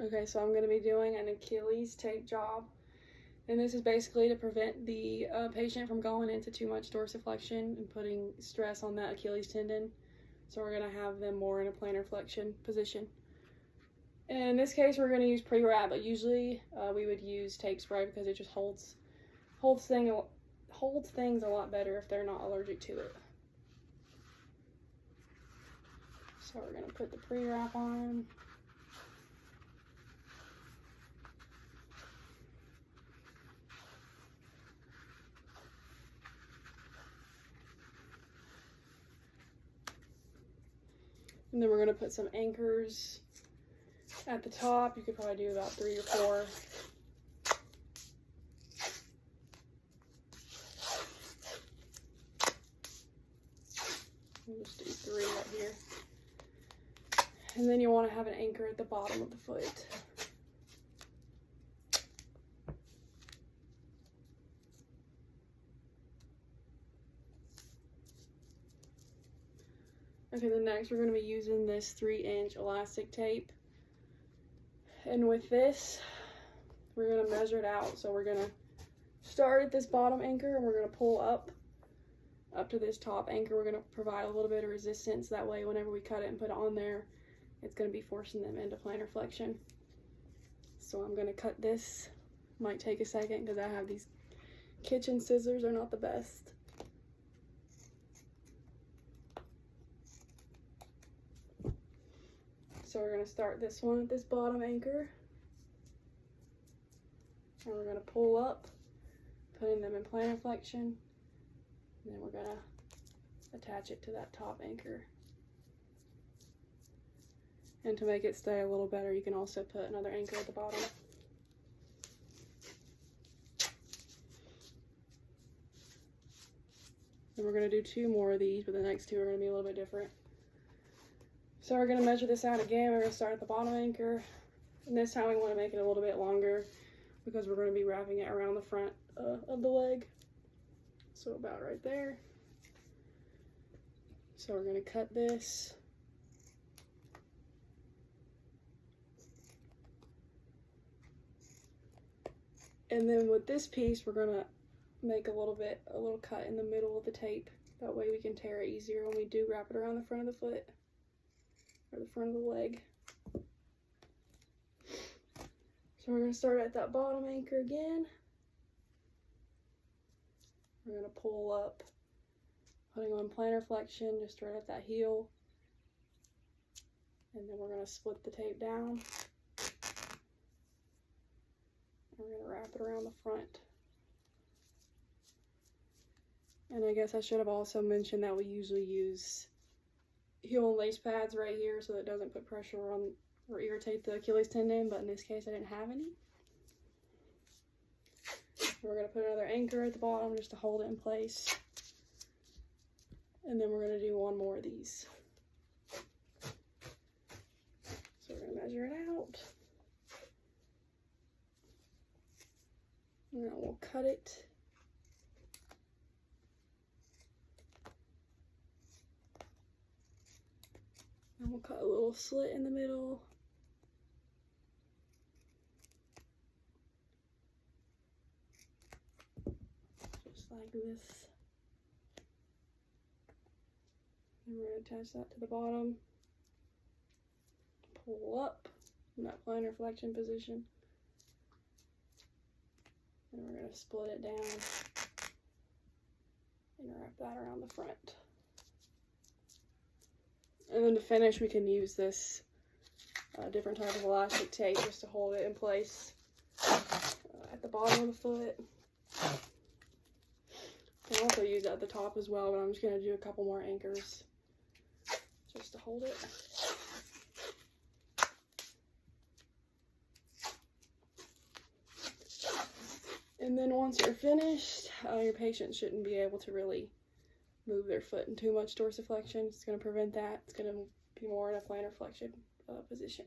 Okay, so I'm going to be doing an Achilles tape job, and this is basically to prevent the patient from going into too much dorsiflexion and putting stress on that Achilles tendon. So we're going to have them more in a plantar flexion position. And in this case, we're going to use pre-wrap, but usually we would use tape spray because it just holds things a lot better if they're not allergic to it. So we're going to put the pre-wrap on. And then we're going to put some anchors at the top. You could probably do about 3 or 4. We'll just do 3 right here. And then you want to have an anchor at the bottom of the foot. Okay, then next we're going to be using this 3-inch elastic tape. And with this, we're going to measure it out. So we're going to start at this bottom anchor and we're going to pull up to this top anchor. We're going to provide a little bit of resistance. That way, whenever we cut it and put it on there, it's going to be forcing them into plantar flexion. So I'm going to cut this. Might take a second because I have these kitchen scissors. They're not the best. So we're going to start this one at this bottom anchor. And we're going to pull up, putting them in plantar flexion. And then we're going to attach it to that top anchor. And to make it stay a little better, you can also put another anchor at the bottom. And we're going to do 2 more of these, but the next 2 are going to be a little bit different. So we're going to measure this out again. We're going to start at the bottom anchor. And this time we want to make it a little bit longer because we're going to be wrapping it around the front of the leg. So about right there. So we're going to cut this. And then with this piece, we're going to make a little cut in the middle of the tape. That way we can tear it easier when we do wrap it around the front of the foot. Or the front of the leg. So we're going to start at that bottom anchor again. We're going to pull up, putting on plantar flexion just right at that heel. And then we're going to split the tape down. And we're going to wrap it around the front. And I guess I should have also mentioned that we usually use heel and lace pads right here so that it doesn't put pressure on or irritate the Achilles tendon, but in this case I didn't have any. We're going to put another anchor at the bottom just to hold it in place. And then we're going to do 1 more of these. So we're going to measure it out. And then we'll cut it. And we'll cut a little slit in the middle. Just like this. And we're going to attach that to the bottom. Pull up in that plantar flexion position. And we're going to split it down and wrap that around the front. And then to finish, we can use this different type of elastic tape just to hold it in place at the bottom of the foot. You can also use it at the top as well, but I'm just going to do a couple more anchors just to hold it. And then once you're finished, your patient shouldn't be able to really move their foot in too much dorsiflexion. It's going to prevent that. It's going to be more in a plantar flexion position.